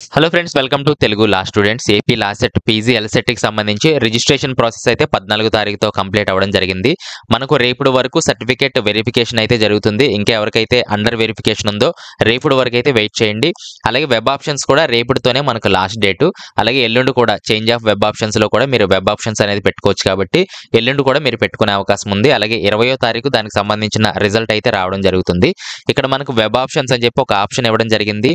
Hello friends, welcome to Telugu law students. AP law set PG LCET కి సంబంధించి registration process అయితే 14 తారీఖుతో complete అవ్వడం జరిగింది. మనకు రేపటి వరకు సర్టిఫికేట్ వెరిఫికేషన్ అయితే జరుగుతుంది. ఇంకా ఎవరికైతే అండర్ వెరిఫికేషన్ ఉందో రేపటి వరకు అయితే వెయిట్ చేయండి. అలాగే వెబ్ ఆప్షన్స్ కూడా రేపటితోనే మనకు లాస్ట్ డేట్. అలాగే ఎల్లుండి కూడా చేంజ్ ఆఫ్ వెబ్ ఆప్షన్స్ లో కూడా మీరు వెబ్ ఆప్షన్స్ అనేది పెట్టుకోవచ్చు కాబట్టి ఎల్లుండి కూడా మీరు పెట్టుకునే అవకాశం ఉంది. అలాగే 20వ తారీఖు దానికి సంబంధించిన రిజల్ట్ అయితే రావడం జరుగుతుంది. ఇక్కడ మనకు వెబ్ ఆప్షన్స్ అని చెప్పి ఒక ఆప్షన్ ఇవ్వడం జరిగింది.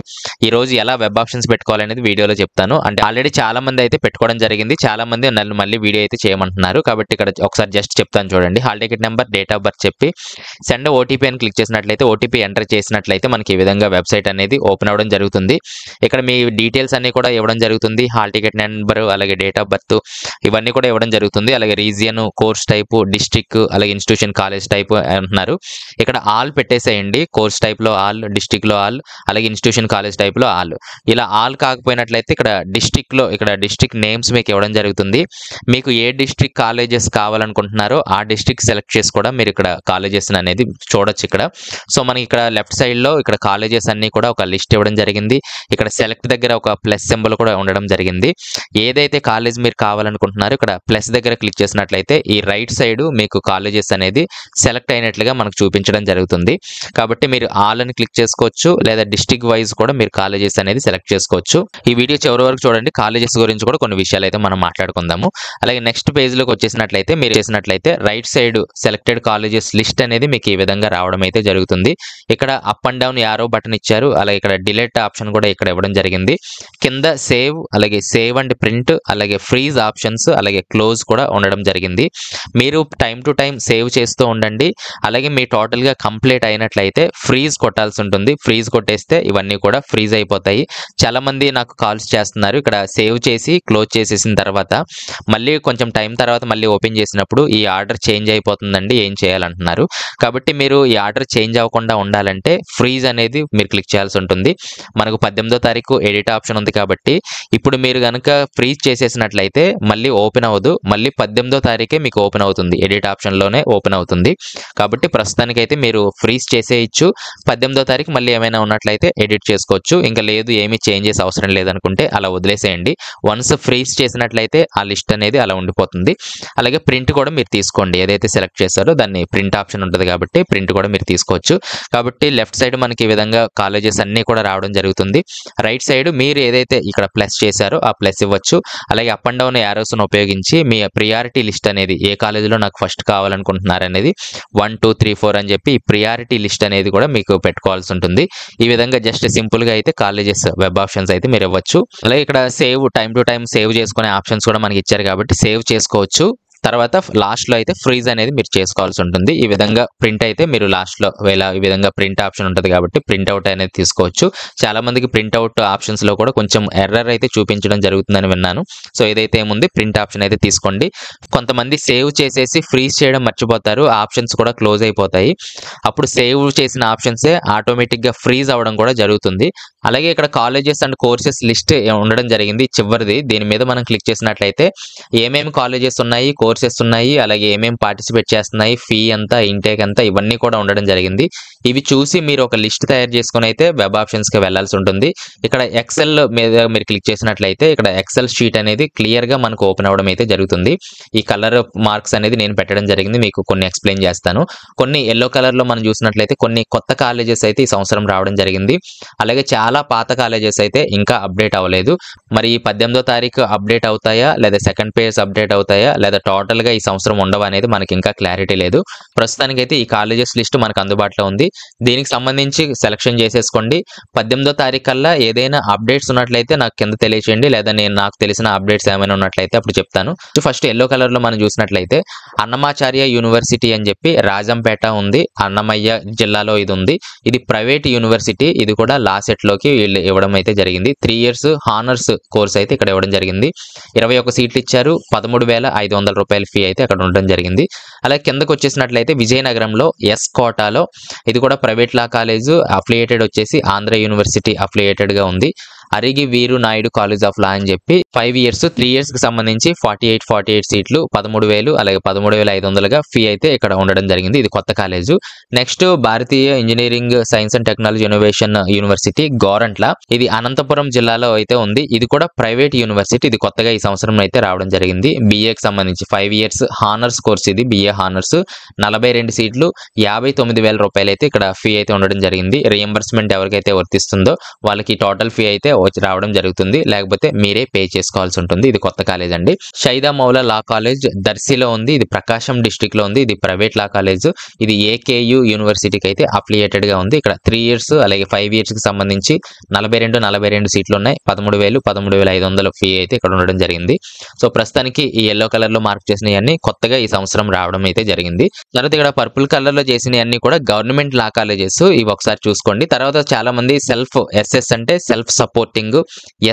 ఈ రోజు ఎలా వెబ్ ఆప్షన్స్ పెట్టుకోవాలనేది వీడియోలో చెప్తాను. అంటే ఆల్రెడీ చాలా మంది అయితే పెట్టుకోవడం జరిగింది. చాలా మంది నన్ను మళ్ళీ వీడియో అయితే చేయమంటున్నారు కాబట్టి ఇక్కడ ఒకసారి జస్ట్ చెప్తాను చూడండి. Hall ticket number, date of birth చెప్పి సెండ్ ఓటీపీ అని క్లిక్ చేసినట్లయితే ఓటీపీ ఎంటర్ చేసినట్లయితే మనకి ఈ విధంగా వెబ్సైట్ అనేది ఓపెన్ అవ్వడం జరుగుతుంది. ఇక్కడ మీ డీటెయిల్స్ అన్ని కూడా ఇవ్వడం జరుగుతుంది. హాల్ టికెట్ నెంబర్, అలాగే డేట్ ఆఫ్ బర్త్ ఇవన్నీ కూడా ఇవ్వడం జరుగుతుంది. అలాగే రీజియన్, కోర్స్ టైపు, డిస్ట్రిక్ట్, అలాగే ఇన్స్టిట్యూషన్, కాలేజ్ టైప్ అంటున్నారు. ఇక్కడ ఆల్ పెట్టేసేయండి. కోర్స్ టైప్ లో ఆల్, డిస్ట్రిక్ట్ లో ఆల్, అలాగే ఇన్స్టిట్యూషన్, కాలేజ్ టైప్ లో ఆల్. ఇలా ఆల్ కాకపోయినట్లయితే ఇక్కడ డిస్ట్రిక్ట్ నేమ్స్ మీకు ఇవ్వడం జరుగుతుంది. మీకు ఏ డిస్ట్రిక్ట్ కాలేజెస్ కావాలనుకుంటున్నారో ఆ డిస్ట్రిక్ట్ సెలెక్ట్ చేసి కూడా మీరు ఇక్కడ కాలేజెస్ అనేది చూడొచ్చు ఇక్కడ. సో మనకి ఇక్కడ లెఫ్ట్ సైడ్ లో ఇక్కడ కాలేజెస్ అన్ని కూడా ఒక లిస్ట్ ఇవ్వడం జరిగింది. ఇక్కడ సెలెక్ట్ దగ్గర ఒక ప్లస్ సింబల్ కూడా ఉండడం జరిగింది. ఏదైతే కాలేజ్ మీరు కావాలనుకుంటున్నారో ఇక్కడ ప్లస్ దగ్గర క్లిక్ చేసినట్లయితే ఈ రైట్ సైడ్ మీకు కాలేజెస్ అనేది సెలెక్ట్ అయినట్లుగా మనకు చూపించడం జరుగుతుంది. కాబట్టి మీరు ఆల్ అని క్లిక్ చేసుకోవచ్చు, లేదా డిస్ట్రిక్ట్ వైజ్ కూడా మీరు కాలేజెస్ అనేది సెలెక్ట్ చేసుకోవచ్చు. ఈ వీడియో చివరి వరకు చూడండి. కాలేజెస్ గురించి కూడా కొన్ని విషయాలు అయితే మనం మాట్లాడుకుందాము. అలాగే నెక్స్ట్ పేజ్ లోకి వచ్చేసినట్లయితే మీరు చేసినట్లయితే right side selected colleges list అనేది మీకు ఈ విధంగా రావడం అయితే జరుగుతుంది. ఇక్కడ up and down arrow button ఇచ్చారు. అలాగే ఇక్కడ డిలీట్ ఆప్షన్ కూడా ఇక్కడ ఇవ్వడం జరిగింది. కింద సేవ్, అలాగే సేవ్ అండ్ ప్రింట్, అలాగే ఫ్రీజ్ ఆప్షన్స్, అలాగే క్లోజ్ కూడా ఉండడం జరిగింది. మీరు టైం టు టైం సేవ్ చేస్తూ ఉండండి. అలాగే మీ టోటల్ గా కంప్లీట్ అయినట్లయితే ఫ్రీజ్ కొట్టాల్సి ఉంటుంది. ఫ్రీజ్ కొట్టేస్తే ఇవన్నీ కూడా ఫ్రీజ్ అయిపోతాయి. చాలా మంది నాకు కాల్స్ చేస్తున్నారు. ఇక్కడ సేవ్ చేసి క్లోజ్ చేసేసిన తర్వాత మళ్ళీ కొంచెం టైం తర్వాత మళ్ళీ ఓపెన్ చేసినప్పుడు ఈ ఆర్డర్ చేంజ్ అయిపోతుందండి, ఏం చేయాలంటున్నారు. కాబట్టి మీరు ఈ ఆర్డర్ చేంజ్ అవ్వకుండా ఉండాలంటే ఫ్రీజ్ అనేది మీరు క్లిక్ చేయాల్సి ఉంటుంది. మనకు 18వ తారీఖు ఎడిట్ ఆప్షన్ ఉంది కాబట్టి ఇప్పుడు మీరు కనుక ఫ్రీజ్ చేసేసినట్లయితే మళ్ళీ ఓపెన్ అవ్వదు. మళ్ళీ 18వ తారీఖే మీకు ఓపెన్ అవుతుంది. ఎడిట్ ఆప్షన్ లోనే ఓపెన్ అవుతుంది. కాబట్టి ప్రస్తుతానికైతే మీరు ఫ్రీజ్ చేసేయచ్చు. 18వ తారీఖు మళ్ళీ ఏమైనా ఉన్నట్లయితే ఎడిట్ చేసుకోవచ్చు. ఇంకా లేదు, ఏమీ చేంజెస్ అవసరం లేదనుకుంటే అలా వదిలేసేయండి. వన్స్ ఫ్రీజ్ చేసినట్లయితే ఆ లిస్ట్ అనేది అలా ఉండిపోతుంది. అలాగే ప్రింట్ కూడా మీరు తీసుకోండి. ఏదైతే సెలెక్ట్ చేస్తారో దాన్ని ప్రింట్ ఆప్షన్ ఉంటుంది కాబట్టి ప్రింట్ కూడా మీరు తీసుకోవచ్చు. కాబట్టి లెఫ్ట్ సైడ్ మనకి ఈ విధంగా కాలేజెస్ అన్ని కూడా రావడం జరుగుతుంది. రైట్ సైడ్ మీరు ఏదైతే ఇక్కడ ప్లస్ చేశారో ఆ ప్లస్ ఇవ్వచ్చు. అలాగే అప్ అండ్ డౌన్ యారోస్ ఉపయోగించి మీ ప్రియారిటీ లిస్ట్ అనేది ఏ కాలేజీలో నాకు ఫస్ట్ కావాలనుకుంటున్నారు అనేది 1 2 3 4 అని చెప్పి ఈ ప్రియారిటీ లిస్ట్ అనేది కూడా మీకు పెట్టుకోవాల్సి ఉంటుంది. ఈ విధంగా జస్ట్ సింపుల్ గా అయితే కాలేజెస్ వెబ్ ఆప్షన్స్ అయితే మీరు ఇవ్వచ్చు. అలాగే ఇక్కడ save, time to time save చేసుకునే ఆప్షన్స్ కూడా మనకి ఇచ్చారు కాబట్టి సేవ్ చేసుకోవచ్చు. తర్వాత లాస్ట్ లో అయితే ఫ్రీజ్ అనేది మీరు చేసుకోవాల్సి ఉంటుంది. ఈ విధంగా ప్రింట్ అయితే మీరు లాస్ట్ లో ఈ విధంగా ప్రింట్ ఆప్షన్ ఉంటుంది కాబట్టి ప్రింట్ అవుట్ అనేది తీసుకోవచ్చు. చాలా మందికి ప్రింట్ అవుట్ ఆప్షన్స్ లో కూడా కొంచెం ఎర్రర్ అయితే చూపించడం జరుగుతుందని విన్నాను. సో ఇదైతే ఏముంది, ప్రింట్ ఆప్షన్ అయితే తీసుకోండి. కొంతమంది సేవ్ చేసేసి ఫ్రీజ్ చేయడం మర్చిపోతారు. ఆప్షన్స్ కూడా క్లోజ్ అయిపోతాయి. అప్పుడు సేవ్ చేసిన ఆప్షన్సే ఆటోమేటిక్ గా ఫ్రీజ్ అవ్వడం కూడా జరుగుతుంది. అలాగే ఇక్కడ కాలేజెస్ అండ్ కోర్సెస్ లిస్ట్ ఉండడం జరిగింది చివరిది. దీని మీద మనం క్లిక్ చేసినట్లయితే ఏమేమి కాలేజెస్ ఉన్నాయి, కోర్సెస్ ఉన్నాయి, అలాగే ఏమేమి పార్టిసిపేట్ చేస్తున్నాయి, ఫీ ఎంత, ఇంటేక్ ఎంత, ఇవన్నీ కూడా ఉండడం జరిగింది. ఇవి చూసి మీరు ఒక లిస్ట్ తయారు చేసుకుని అయితే వెబ్ ఆప్షన్స్ కి వెళ్లాల్సి ఉంటుంది. ఇక్కడ ఎక్సెల్ మీద మీరు క్లిక్ చేసినట్లయితే ఇక్కడ ఎక్సెల్ షీట్ అనేది క్లియర్ గా మనకు ఓపెన్ అవ్వడం అయితే జరుగుతుంది. ఈ కలర్ మార్క్స్ అనేది నేను పెట్టడం జరిగింది. మీకు కొన్ని ఎక్స్ప్లెయిన్ చేస్తాను. కొన్ని ఎల్లో కలర్ లో మనం చూసినట్లయితే కొన్ని కొత్త కాలేజెస్ అయితే ఈ సంవత్సరం రావడం జరిగింది. అలాగే చాలా పాత కాలేజెస్ అయితే ఇంకా అప్డేట్ అవ్వలేదు. మరి ఈ 18వ తారీఖు అప్డేట్ అవుతాయా, లేదా సెకండ్ పేజ్ అప్డేట్ అవుతాయా, లేదా టోటల్ గా ఈ సంవత్సరం ఉండవు అనేది మనకి ఇంకా క్లారిటీ లేదు. ప్రస్తుతానికైతే ఈ కాలేజెస్ లిస్ట్ మనకు అందుబాటులో ఉంది. దీనికి సంబంధించి సెలక్షన్ చేసేసుకోండి. 18వ తారీఖు కల్లా ఏదైనా అప్డేట్స్ ఉన్నట్లయితే నాకు కింద తెలియచేయండి, లేదా నాకు తెలిసిన అప్డేట్స్ ఏమైనా ఉన్నట్లయితే అప్పుడు చెప్తాను. ఫస్ట్ ఎల్లో కలర్ లో మనం చూసినట్లయితే అన్నమాచార్య యూనివర్సిటీ అని చెప్పి రాజంపేట ఉంది, అన్నమయ్య జిల్లాలో ఇది ఉంది. ఇది ప్రైవేట్ యూనివర్సిటీ. ఇది కూడా లా సెట్ లోకి వీళ్ళు ఇవ్వడం అయితే జరిగింది. 3 years హానర్స్ కోర్స్ అయితే ఇక్కడ ఇవ్వడం జరిగింది. 21 సీట్లు ఇచ్చారు. 13,500 రూపాయల ఫీ అయితే అక్కడ ఉండడం జరిగింది. అలాగే కిందకు వచ్చేసినట్లయితే విజయనగరంలో ఎస్ కోటాలో ఇది కూడా ప్రైవేట్ లా కాలేజ్, అఫిలియేటెడ్ వచ్చేసి ఆంధ్ర యూనివర్సిటీ అఫిలియేటెడ్ గా ఉంది. అరిగి వీరు నాయుడు కాలేజ్ ఆఫ్ లా అని చెప్పి 5 ఇయర్స్ 3 ఇయర్స్ కి సంబంధించి 48 సీట్లు 13,000 అలాగే 13,500గా ఫీ అయితే ఇక్కడ ఉండడం జరిగింది. ఇది కొత్త college. Next Bharatiya engineering science and technology innovation university Gorantla. ఇది అనంతపురం జిల్లాలో అయితే ఉంది. ఇది కూడా ప్రైవేట్ యూనివర్సిటీ. ఇది కొత్తగా ఈ సంవత్సరం అయితే రావడం జరిగింది. BAకి సంబంధించి 5 ఇయర్స్ హానర్స్ కోర్స్ ఇది BA హానర్స్ 42 సీట్లు 59,000 రూపాయలు అయితే ఇక్కడ ఫీ అయితే ఉండడం జరిగింది. రియంబర్స్మెంట్ ఎవరికైతే వర్తిస్తుందో వాళ్ళకి టోటల్ ఫీ అయితే వచ్చి రావడం జరుగుతుంది. లేకపోతే మీరే పే చేసుకోవాల్సి ఉంటుంది. ఇది కొత్త కాలేజ్ అండి. షైదా మౌలా లా కాలేజ్ దర్శిలో ఉంది. ఇది ప్రకాశం డిస్ట్రిక్ట్ లో ఉంది. ఇది ప్రైవేట్ లా కాలేజ్. ఇది AKU యూనివర్సిటీకి అయితే అఫిలియేటెడ్ గా ఉంది. ఇక్కడ 3 ఇయర్స్ అలాగే 5 ఇయర్స్ కి సంబంధించి 42 సీట్లు ఉన్నాయి. 13,500 ఫీ అయితే ఇక్కడ ఉండడం జరిగింది. సో ప్రస్తుతానికి ఈ yellow కలర్ లో మార్క్ చేసినవన్నీ కొత్తగా ఈ సంవత్సరం రావడం అయితే జరిగింది. తర్వాత ఇక్కడ పర్పుల్ కలర్ లో చేసినవన్నీ కూడా గవర్నమెంట్ లా కాలేజెస్. ఇవి ఒకసారి చూసుకోండి. తర్వాత చాలా మంది సెల్ఫ్ SS అంటే సెల్ఫ్ సపోర్టింగ్,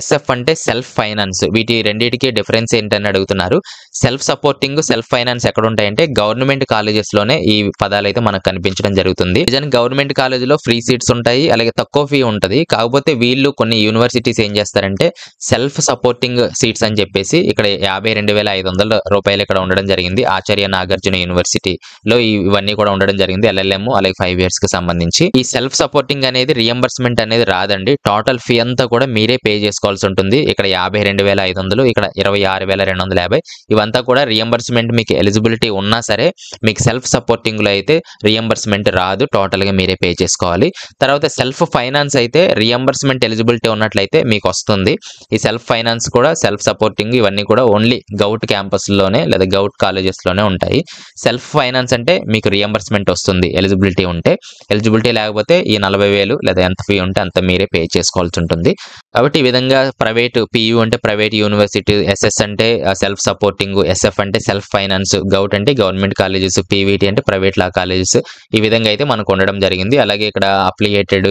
SF అంటే సెల్ఫ్ ఫైనాన్స్. వీటి రెండింటికి డిఫరెన్స్ ఏంటని అడుగుతున్నారు. సెల్ఫ్ సపోర్టింగ్ సెల్ఫ్ ఫైనాన్స్ ఎక్కడ ఉంటాయంటే గవర్నమెంట్ కాలేజెస్ లోనే ఈ పదాలు అయితే మనకు కనిపించడం జరుగుతుంది. నిజానికి గవర్నమెంట్ కాలేజీలో ఫ్రీ సీట్స్ ఉంటాయి, అలాగే తక్కువ ఫీ ఉంటది. కాకపోతే వీళ్ళు కొన్ని యూనివర్సిటీస్ ఏం చేస్తారంటే సెల్ఫ్ సపోర్టింగ్ సీట్స్ అని చెప్పేసి ఇక్కడ 52,500 రూపాయలు ఇక్కడ ఉండడం జరిగింది. ఆచార్య నాగార్జున యూనివర్సిటీలో ఇవన్నీ కూడా ఉండడం జరిగింది. LLM అలాగే 5 ఇయర్స్ కి సంబంధించి. ఈ సెల్ఫ్ సపోర్టింగ్ అనేది రియంబర్స్మెంట్ అనేది రాదండి. టోటల్ ఫీ అంతా కూడా మీరే పే చేసుకోవాల్సి ఉంటుంది. ఇక్కడ 52,500, ఇక్కడ 26,250. ఇవంతా కూడా రియంబర్స్మెంట్ మీకు ఎలిజిబిలిటీ ఉన్నా సరే మీకు సెల్ఫ్ సపోర్టింగ్ లో అయితే రియంబర్స్మెంట్ రాదు. టోటల్ గా మీరే పే చేసుకోవాలి. తర్వాత సెల్ఫ్ ఫైనాన్స్ అయితే రియంబర్స్మెంట్ ఎలిజిబిలిటీ ఉన్నట్లయితే మీకు వస్తుంది. ఈ సెల్ఫ్ ఫైనాన్స్ కూడా సెల్ఫ్ సపోర్టింగ్ ఇవన్నీ కూడా ఓన్లీ గౌట్ క్యాంపస్ లోనే లేదా గౌట్ కాలేజెస్ లోనే ఉంటాయి. సెల్ఫ్ ఫైనాన్స్ అంటే మీకు రియంబర్స్మెంట్ వస్తుంది ఎలిజిబిలిటీ ఉంటే. ఎలిజిబిలిటీ లేకపోతే ఈ 40,000 లేదా ఎంత ఫీ ఉంటే అంత మీరే పే చేసుకోవాల్సి ఉంటుంది. కాబట్టి ఈ విధంగా ప్రైవేట్ PU అంటే ప్రైవేట్ యూనివర్సిటీ, SS అంటే సెల్ఫ్ సపోర్టింగ్, SF అంటే సెల్ఫ్ ఫైనాన్స్, గౌట్ అంటే గవర్నమెంట్ కాలేజెస్, PVT అంటే ప్రైవేట్ లా కాలేజెస్. ఈ విధంగా అయితే మనకు ఉండడం జరిగింది. అలాగే ఇక్కడ అప్లియేటెడ్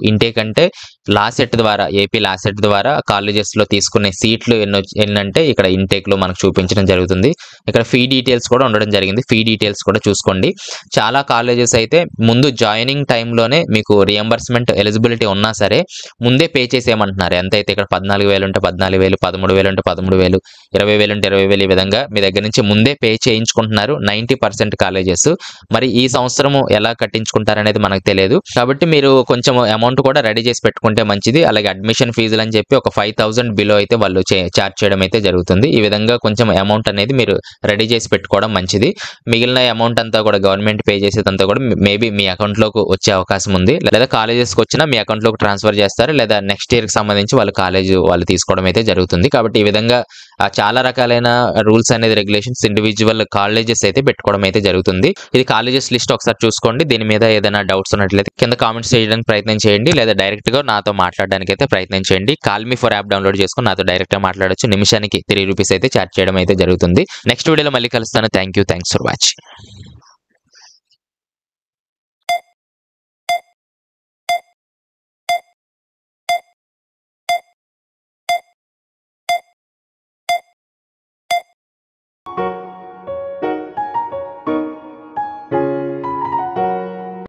ఇంటేక్ అంటే లా సెట్ ద్వారా ఏపీ లా సెట్ ద్వారా కాలేజెస్ లో తీసుకునే సీట్లు ఎన్నంటే ఇక్కడ ఇంటేక్ లో మనకు చూపించడం జరుగుతుంది. ఇక్కడ ఫీ డీటెయిల్స్ కూడా ఉండడం జరిగింది. ఫీ డీటెయిల్స్ కూడా చూసుకోండి. చాలా కాలేజెస్ అయితే ముందు జాయినింగ్ టైంలోనే మీకు రియంబర్స్మెంట్ ఎలిజిబిలిటీ ఉన్నా సరే ముందే పే చేసేయమంటున్నారు. ఎంతైతే ఇక్కడ 14,000 ఉంటే 14,000, 13,000 ఉంటే 13,000, 20,000 ఉంటే 20,000 ఈ విధంగా మీ దగ్గర నుంచి ముందే పే చేయించుకుంటున్నారు 90% కాలేజెస్. మరి ఈ సంవత్సరము ఎలా కట్టించుకుంటారనేది మనకు తెలియదు. కాబట్టి మీరు కొంచెం అమౌంట్ కూడా రెడీ చేసి పెట్టుకుంటే మంచిది. అలాగే అడ్మిషన్ ఫీజులు అని చెప్పి ఒక 5,000 బిలో అయితే వాళ్ళు చార్జ్ చేయడం అయితే జరుగుతుంది. ఈ విధంగా కొంచెం అమౌంట్ అనేది మీరు రెడీ చేసి పెట్టుకోవడం మంచిది. మిగిలిన అమౌంట్ అంతా కూడా గవర్నమెంట్ పే చేసేదంతా కూడా మేబీ మీ అకౌంట్ లోకి వచ్చే అవకాశం ఉంది. లేదా కాలేజెస్కి వచ్చినా మీ అకౌంట్ లోకి ట్రాన్స్ఫర్ చేస్తారు, లేదా నెక్స్ట్ ఇయర్ కి సంబంధించి వాళ్ళు తీసుకోవడం అయితే జరుగుతుంది. కాబట్టి ఈ విధంగా చాలా రకాలైన రూల్స్ అనేది రెగ్యులేషన్స్ ఇండివిజువల్ కాలేజెస్ అయితే పెట్టుకోవడం అయితే జరుగుతుంది. ఇది కాలేజెస్ లిస్ట్ ఒకసారి చూసుకోండి. దీని మీద ఏదైనా డౌట్స్ ఉన్నట్లయితే కింద కామెంట్స్ చేయడానికి ప్రయత్నం చేయండి, లేదా డైరెక్ట్ గా నాతో మాట్లాడడానికి అయితే ప్రయత్నం చేయండి. Call me for app download చేసుకుని నాతో డైరెక్ట్ గా మాట్లాడొచ్చు. నిమిషానికి 3 రూపీస్ అయితే చార్జ్ చేయడం అయితే జరుగుతుంది. నెక్స్ట్ వీడియోలో మళ్ళీ కలుస్తాను. Thanks for watching.